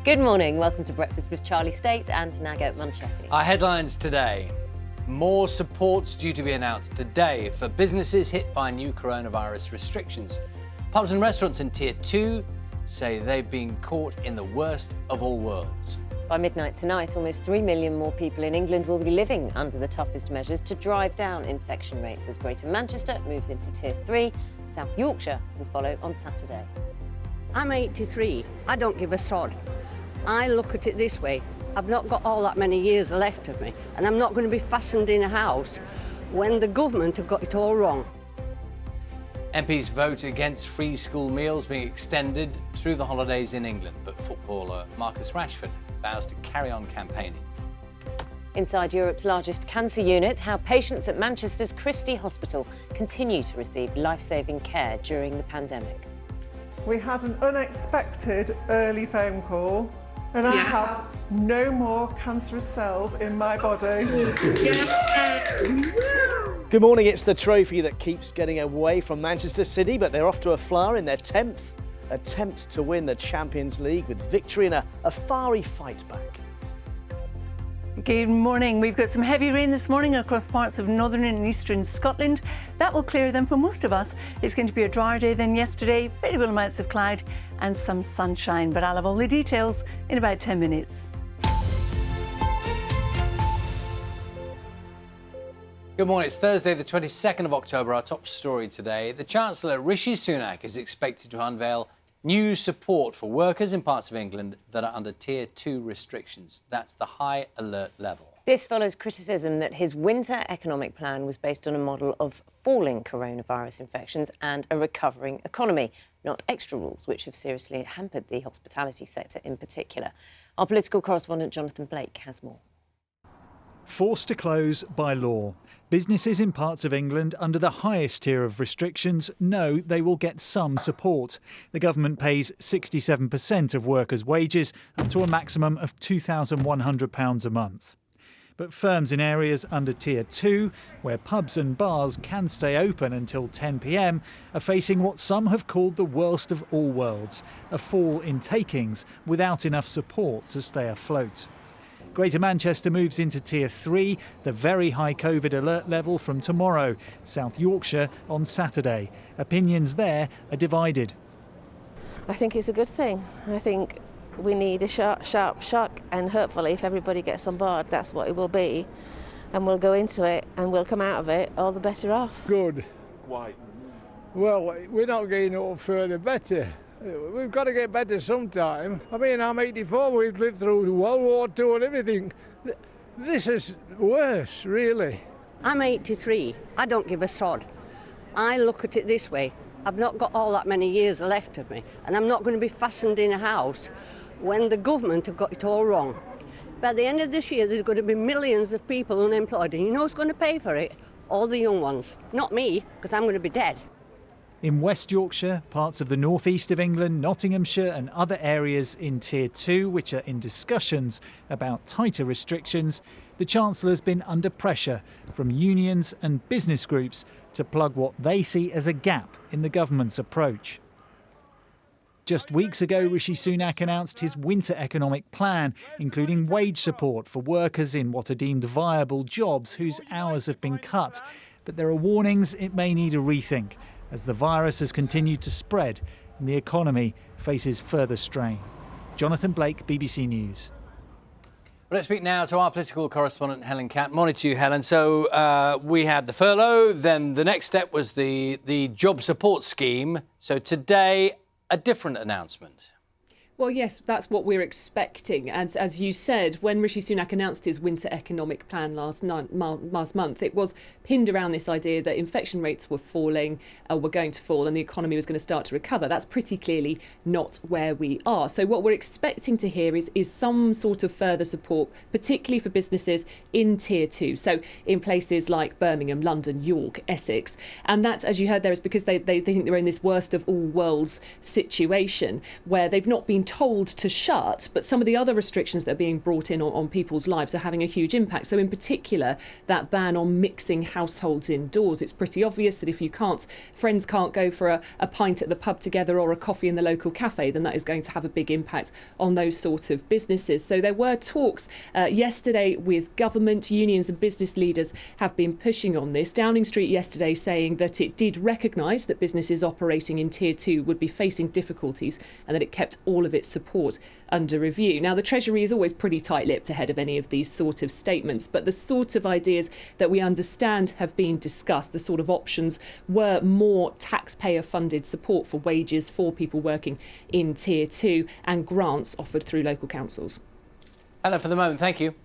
Good morning. Welcome to Breakfast with Charlie State and Naga Manchetti. Our headlines today. More supports due to be announced today for businesses hit by new coronavirus restrictions. Pubs and restaurants in Tier 2 say they've been caught in the worst of all worlds. By midnight tonight, almost 3 million more people in England will be living under the toughest measures to drive down infection rates as Greater Manchester moves into Tier 3. South Yorkshire will follow on Saturday. I'm 83. I don't give a sod. I look at it this way. I've not got all that many years left of me, and I'm not going to be fastened in a house when the government have got it all wrong. MPs vote against free school meals being extended through the holidays in England, but footballer Marcus Rashford vows to carry on campaigning. Inside Europe's largest cancer unit, how patients at Manchester's Christie Hospital continue to receive life-saving care during the pandemic. We had an unexpected early phone call, and I have no more cancerous cells in my body. Good morning. It's the trophy that keeps getting away from Manchester City, but they're off to a flyer in their 10th attempt to win the Champions League with victory in a fiery fight back. Good morning. We've got some heavy rain this morning across parts of northern and eastern Scotland. That will clear them for most of us. It's going to be a drier day than yesterday, variable amounts of cloud and some sunshine. But I'll have all the details in about 10 minutes. Good morning. It's Thursday, the 22nd of October. Our top story today. The Chancellor, Rishi Sunak, is expected to unveil new support for workers in parts of England that are under Tier 2 restrictions. That's the high alert level. This follows criticism that his winter economic plan was based on a model of falling coronavirus infections and a recovering economy, not extra rules, which have seriously hampered the hospitality sector in particular. Our political correspondent Jonathan Blake has more. Forced to close by law. Businesses in parts of England under the highest tier of restrictions know they will get some support. The government pays 67% of workers' wages, up to a maximum of £2,100 a month. But firms in areas under Tier 2, where pubs and bars can stay open until 10 p.m, are facing what some have called the worst of all worlds, a fall in takings without enough support to stay afloat. Greater Manchester moves into Tier 3, the very high COVID alert level from tomorrow. South Yorkshire on Saturday. Opinions there are divided. I think it's a good thing. I think we need a sharp shock, and hopefully if everybody gets on board, that's what it will be. And we'll go into it and we'll come out of it all the better off. Good. Why? Well, we're not getting no further better. We've got to get better sometime. I mean, I'm 84, we've lived through World War II and everything. This is worse, really. I'm 83. I don't give a sod. I look at it this way. I've not got all that many years left of me, and I'm not going to be fastened in a house when the government have got it all wrong. By the end of this year, there's going to be millions of people unemployed, and you know who's going to pay for it? All the young ones. Not me, because I'm going to be dead. In West Yorkshire, parts of the northeast of England, Nottinghamshire and other areas in Tier 2 which are in discussions about tighter restrictions, the Chancellor's been under pressure from unions and business groups to plug what they see as a gap in the government's approach. Just weeks ago, Rishi Sunak announced his winter economic plan, including wage support for workers in what are deemed viable jobs whose hours have been cut. But there are warnings it may need a rethink, as the virus has continued to spread and the economy faces further strain. Jonathan Blake, BBC News. Well, let's speak now to our political correspondent, Helen Catt. Morning to you, Helen. So we had the furlough, then the next step was the job support scheme. So today, a different announcement. Well, yes, that's what we're expecting. As you said, when Rishi Sunak announced his winter economic plan last month, it was pinned around this idea that infection rates were falling, were going to fall, and the economy was going to start to recover. That's pretty clearly not where we are. So what we're expecting to hear is some sort of further support, particularly for businesses in Tier 2. So in places like Birmingham, London, York, Essex. And that, as you heard there, is because they think they're in this worst of all worlds situation where they've not been told to shut, but some of the other restrictions that are being brought in on people's lives are having a huge impact. So in particular, that ban on mixing households indoors. It's pretty obvious that if friends can't go for a pint at the pub together or a coffee in the local cafe, then that is going to have a big impact on those sort of businesses. So there were talks yesterday with government, unions and business leaders have been pushing on this. Downing Street yesterday saying that it did recognise that businesses operating in Tier 2 would be facing difficulties and that it kept all of its support under review. Now, the Treasury is always pretty tight-lipped ahead of any of these sort of statements, but the sort of ideas that we understand have been discussed, the sort of options, were more taxpayer-funded support for wages for people working in Tier 2 and grants offered through local councils. Ella, for the moment, thank you.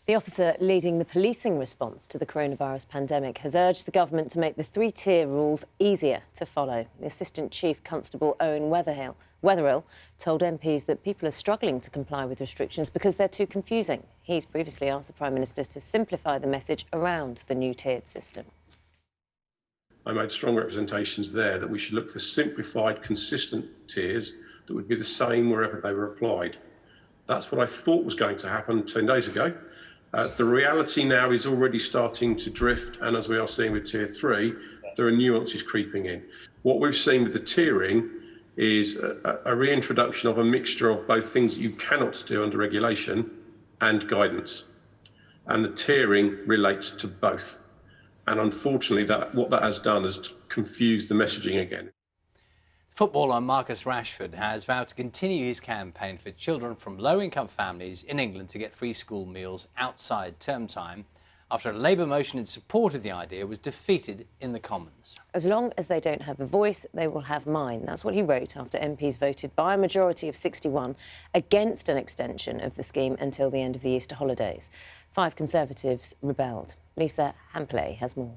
The officer leading the policing response to the coronavirus pandemic has urged the government to make the three-tier rules easier to follow. The Assistant Chief Constable Owen Weatherill told MPs that people are struggling to comply with restrictions because they're too confusing. He's previously asked the Prime Minister to simplify the message around the new tiered system. I made strong representations there that we should look for simplified, consistent tiers that would be the same wherever they were applied. That's what I thought was going to happen 10 days ago. The reality now is already starting to drift, and as we are seeing with Tier 3, there are nuances creeping in. What we've seen with the tiering is a reintroduction of a mixture of both things that you cannot do under regulation and guidance. And the tiering relates to both. And unfortunately, what that has done is confused the messaging again. Footballer Marcus Rashford has vowed to continue his campaign for children from low-income families in England to get free school meals outside term time after a Labour motion in support of the idea was defeated in the Commons. As long as they don't have a voice, they will have mine. That's what he wrote after MPs voted by a majority of 61 against an extension of the scheme until the end of the Easter holidays. 5 Conservatives rebelled. Lisa Hampley has more.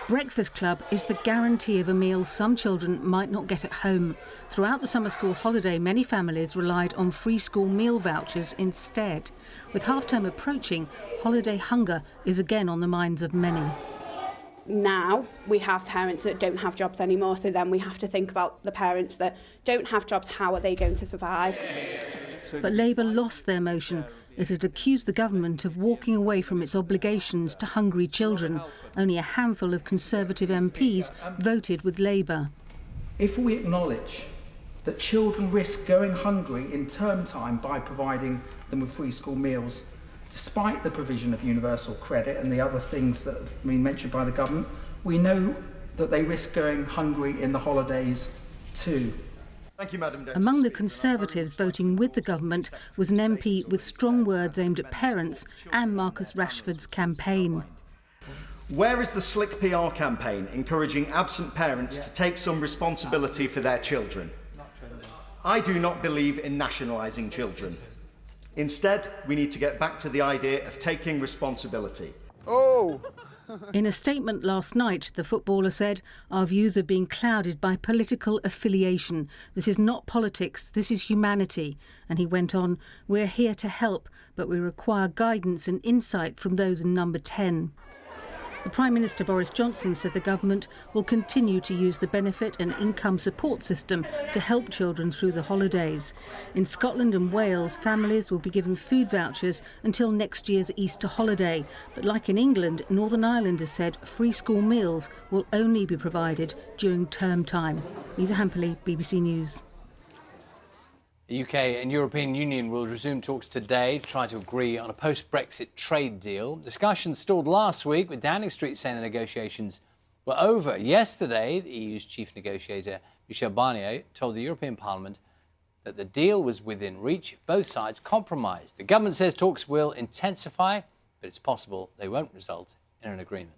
Breakfast Club is the guarantee of a meal some children might not get at home. Throughout the summer school holiday, many families relied on free school meal vouchers instead. With half-term approaching, holiday hunger is again on the minds of many. Now we have parents that don't have jobs anymore, so then we have to think about the parents that don't have jobs. How are they going to survive? But Labour lost their motion. It had accused the government of walking away from its obligations to hungry children. Only a handful of Conservative MPs voted with Labour. If we acknowledge that children risk going hungry in term time by providing them with free school meals, despite the provision of universal credit and the other things that have been mentioned by the government, we know that they risk going hungry in the holidays too. Thank you, Madam Deputy Among the Conservatives voting with the government was an MP with strong words aimed at parents and Marcus Rashford's campaign. Where is the slick PR campaign encouraging absent parents to take some responsibility for their children? I do not believe in nationalising children. Instead, we need to get back to the idea of taking responsibility. In a statement last night, the footballer said, "Our views are being clouded by political affiliation. This is not politics, this is humanity." And he went on, "We're here to help, but we require guidance and insight from those in number 10. The Prime Minister Boris Johnson said the government will continue to use the benefit and income support system to help children through the holidays. In Scotland and Wales, families will be given food vouchers until next year's Easter holiday. But like in England, Northern Ireland has said free school meals will only be provided during term time. Lisa Hampley, BBC News. The UK and European Union will resume talks today to try to agree on a post-Brexit trade deal. Discussions stalled last week, with Downing Street saying the negotiations were over. Yesterday, the EU's chief negotiator, Michel Barnier, told the European Parliament that the deal was within reach if both sides compromised. The government says talks will intensify, but it's possible they won't result in an agreement.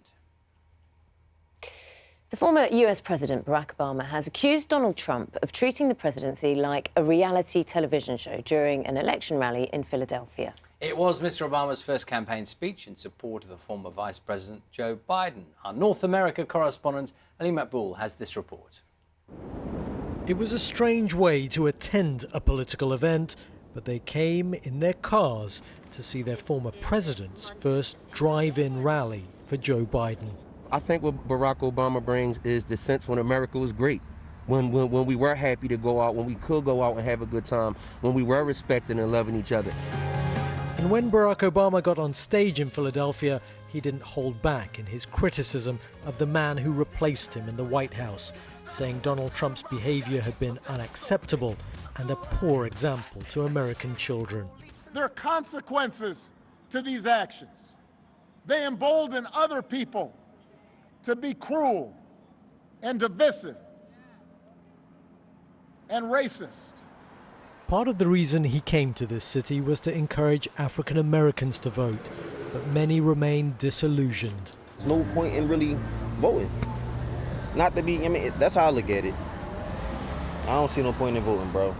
The former US President Barack Obama has accused Donald Trump of treating the presidency like a reality television show during an election rally in Philadelphia. It was Mr. Obama's first campaign speech in support of the former Vice President Joe Biden. Our North America correspondent Ali Makboul has this report. It was a strange way to attend a political event, but they came in their cars to see their former president's first drive-in rally for Joe Biden. I think what Barack Obama brings is the sense when America was great. when we were happy to go out, when we could go out and have a good time, when we were respecting and loving each other. And when Barack Obama got on stage in Philadelphia, he didn't hold back in his criticism of the man who replaced him in the White House, saying Donald Trump's behavior had been unacceptable and a poor example to American children. There are consequences to these actions. They embolden other people to be cruel and divisive and racist. Part of the reason he came to this city was to encourage African Americans to vote, but many remain disillusioned. There's no point in really voting. Not to be, I mean, that's how I look at it. I don't see no point in voting, bro.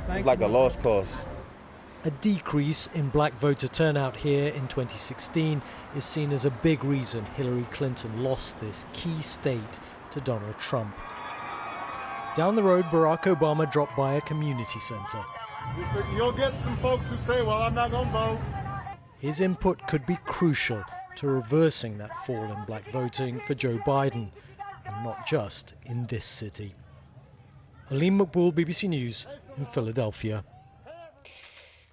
It's like a lost cause. A decrease in black voter turnout here in 2016 is seen as a big reason Hillary Clinton lost this key state to Donald Trump. Down the road, Barack Obama dropped by a community center. You'll get some folks who say, well, I'm not going to vote. His input could be crucial to reversing that fall in black voting for Joe Biden, and not just in this city. Aleem Maqbool, BBC News in Philadelphia.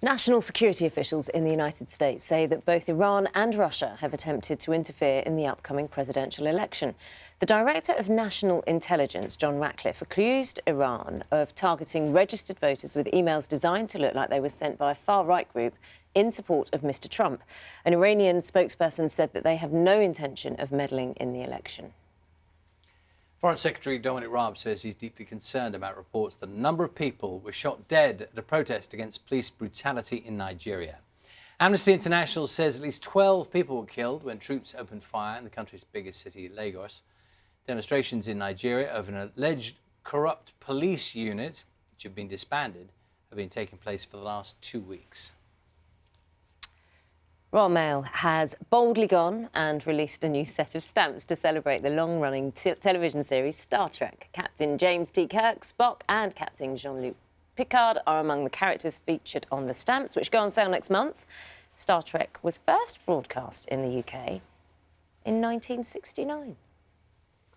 National security officials in the United States say that both Iran and Russia have attempted to interfere in the upcoming presidential election. The Director of National Intelligence, John Ratcliffe, accused Iran of targeting registered voters with emails designed to look like they were sent by a far-right group in support of Mr. Trump. An Iranian spokesperson said that they have no intention of meddling in the election. Foreign Secretary Dominic Raab says he's deeply concerned about reports that a number of people were shot dead at a protest against police brutality in Nigeria. Amnesty International says at least 12 people were killed when troops opened fire in the country's biggest city, Lagos. Demonstrations in Nigeria over an alleged corrupt police unit, which have been disbanded, have been taking place for the last 2 weeks. Royal Mail has boldly gone and released a new set of stamps to celebrate the long-running television series Star Trek. Captain James T. Kirk, Spock and Captain Jean-Luc Picard are among the characters featured on the stamps, which go on sale next month. Star Trek was first broadcast in the UK in 1969.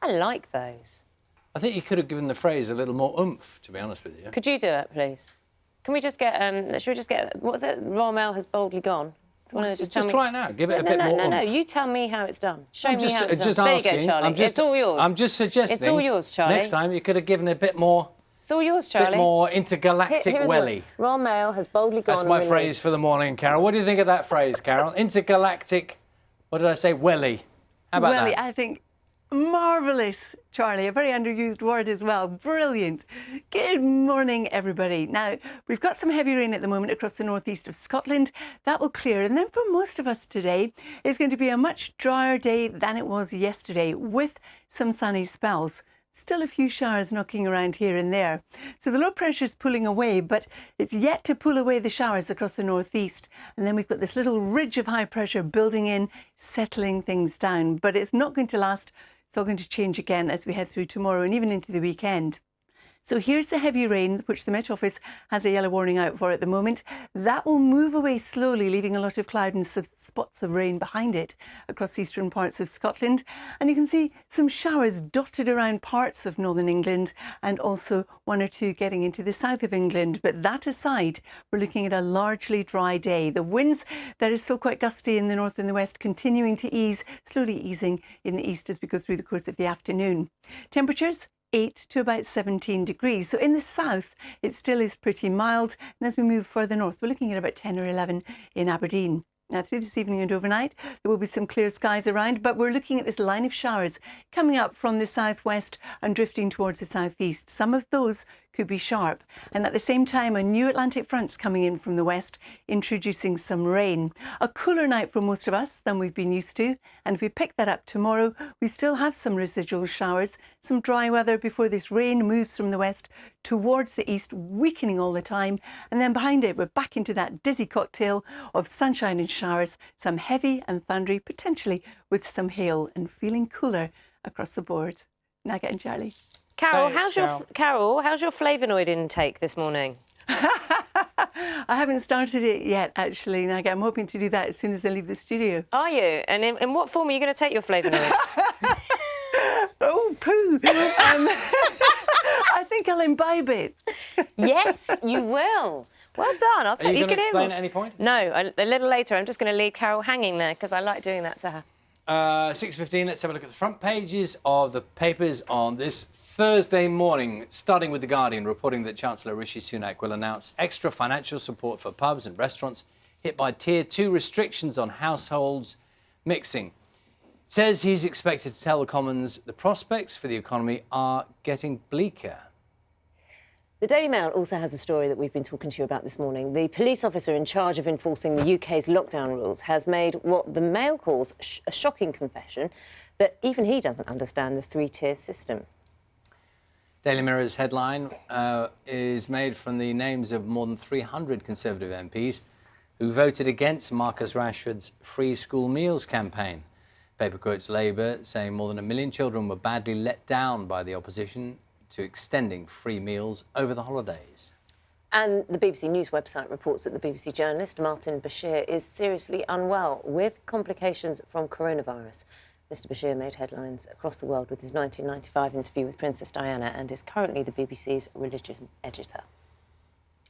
I like those. I think you could have given the phrase a little more oomph, to be honest with you. Could you do it, please? Can we just get, should we just get, what was it? Royal Mail has boldly gone. Just try it now. Give it a bit more oomph. No, you tell me how it's done. Show me how it's just done. asking. There you go, Charlie. It's all yours. I'm just suggesting. It's all yours, Charlie. Next time you could have given a bit more. It's all yours, Charlie. Bit more intergalactic welly. Royal Mail has boldly gone. That's my phrase for the morning, Carol. What do you think of that phrase, Carol? Intergalactic. What did I say? Welly. How about welly, that? I think marvellous, Charlie. A very underused word as well. Brilliant. Good morning, everybody. Now, we've got some heavy rain at the moment across the northeast of Scotland. That will clear. And then for most of us today, it's going to be a much drier day than it was yesterday, with some sunny spells. Still a few showers knocking around here and there. So the low pressure is pulling away, but it's yet to pull away the showers across the northeast. And then we've got this little ridge of high pressure building in, settling things down. But it's not going to last. It's all going to change again as we head through tomorrow and even into the weekend. So here's the heavy rain, which the Met Office has a yellow warning out for at the moment. That will move away slowly, leaving a lot of cloud and spots of rain behind it across eastern parts of Scotland. And you can see some showers dotted around parts of northern England and also one or two getting into the south of England. But that aside, we're looking at a largely dry day. The winds that are still quite gusty in the north and the west continuing to ease, slowly easing in the east as we go through the course of the afternoon. Temperatures 8 to about 17 degrees. So in the south, it still is pretty mild. And as we move further north, we're looking at about 10 or 11 in Aberdeen. Now, through this evening and overnight, there will be some clear skies around, but we're looking at this line of showers coming up from the southwest and drifting towards the southeast. Some of those could be sharp. And at the same time, a new Atlantic front's coming in from the west, introducing some rain. A cooler night for most of us than we've been used to. And if we pick that up tomorrow, we still have some residual showers, some dry weather before this rain moves from the west towards the east, weakening all the time. And then behind it, we're back into that dizzy cocktail of sunshine and showers, some heavy and thundery, potentially with some hail, and feeling cooler across the board. Nugget and Charlie. Carol, how's your flavonoid intake this morning? I haven't started it yet, actually, Nugget. I'm hoping to do that as soon as I leave the studio. Are you? And in what form are you going to take your flavonoid? Oh, poo. think I'll imbibe it. Yes, you will. Well done. I'll tell you you. going to Can explain at any point? No, a little later. I'm just going to leave Carol hanging there because I like doing that to her. 6:15, let's have a look at the front pages of the papers on this Thursday morning, starting with The Guardian reporting that Chancellor Rishi Sunak will announce extra financial support for pubs and restaurants hit by Tier 2 restrictions on households mixing. It says he's expected to tell the Commons the prospects for the economy are getting bleaker. The Daily Mail also has a story that we've been talking to you about this morning. The police officer in charge of enforcing the UK's lockdown rules has made what the Mail calls a shocking confession that even he doesn't understand the three-tier system. Daily Mirror's headline is made from the names of more than 300 Conservative MPs who voted against Marcus Rashford's free school meals campaign. Paper quotes Labour saying more than 1 million children were badly let down by the opposition to extending free meals over the holidays. And the BBC News website reports that the BBC journalist Martin Bashir is seriously unwell with complications from coronavirus. Mr Bashir made headlines across the world with his 1995 interview with Princess Diana and is currently the BBC's religion editor.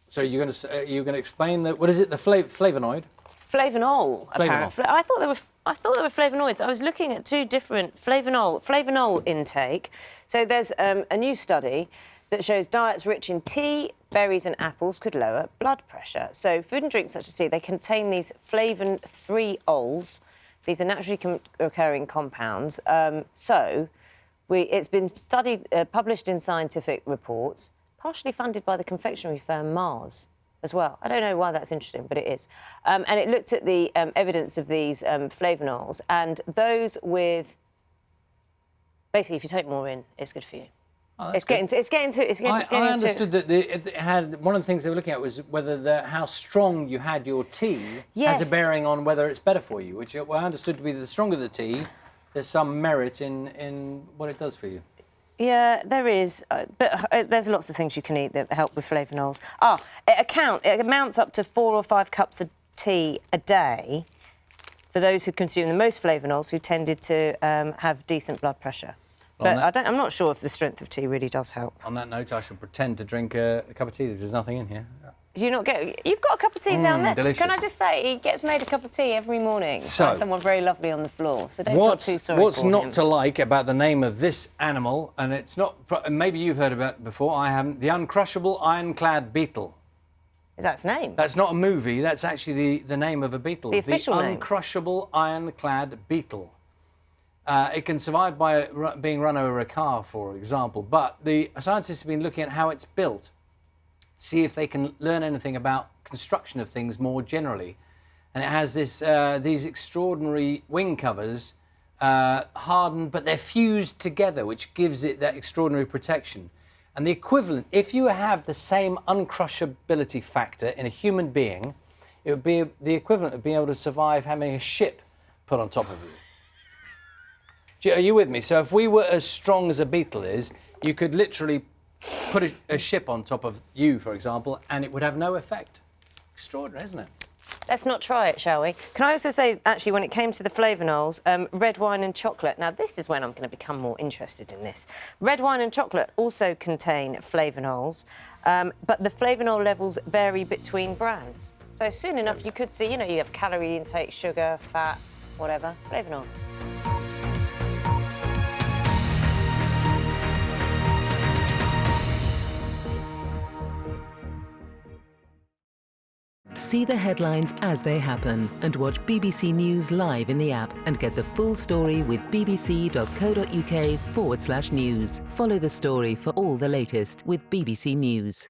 So you're going to explain that? What is it? The flavonoid? Flavanol. Apparently. I thought they were flavonoids. I was looking at two different flavanol intake. So there's a new study that shows diets rich in tea, berries and apples could lower blood pressure. So food and drinks such as tea, they contain these flavon-3-ols. These are naturally occurring compounds. It's been studied, published in scientific reports, partially funded by the confectionery firm Mars as well. I don't know why that's interesting, but it is. And it looked at the evidence of these flavonols, and those with... Basically, if you take more in, it's good for you. Oh, it's getting to. I understood that it had one of the things they were looking at was whether how strong you had your tea has a bearing on whether it's better for you. Which I understood to be the stronger the tea, there's some merit in what it does for you. Yeah, there is, but there's lots of things you can eat that help with flavonols. It amounts up to 4 or 5 cups of tea a day for those who consume the most flavonols, who tended to have decent blood pressure. But I'm not sure if the strength of tea really does help. On that note, I shall pretend to drink a cup of tea. There's nothing in here. Do you not get... You've got a cup of tea down there. Delicious. Can I just say, he gets made a cup of tea every morning So, by someone very lovely on the floor. So don't feel too sorry What's for not him. to like about the name of this animal, and it's not... Maybe you've heard about it before, I haven't. The uncrushable ironclad beetle. Is that its name? That's not a movie, that's actually the name of a beetle. The official name? The uncrushable ironclad beetle. It can survive by being run over a car, for example, but the scientists have been looking at how it's built, see if they can learn anything about construction of things more generally. And it has these extraordinary wing covers, hardened, but they're fused together, which gives it that extraordinary protection. And the equivalent, if you have the same uncrushability factor in a human being, it would be the equivalent of being able to survive having a ship put on top of you. Are you with me? So if we were as strong as a beetle is, you could literally put a ship on top of you, for example, and it would have no effect. Extraordinary, isn't it? Let's not try it, shall we? Can I also say, actually, when it came to the flavonols, red wine and chocolate. Now, this is when I'm going to become more interested in this. Red wine and chocolate also contain flavonols, but the flavonol levels vary between brands. So soon enough, you could see, you have calorie intake, sugar, fat, whatever, flavonols. See the headlines as they happen and watch BBC News live in the app and get the full story with bbc.co.uk/news. Follow the story for all the latest with BBC News.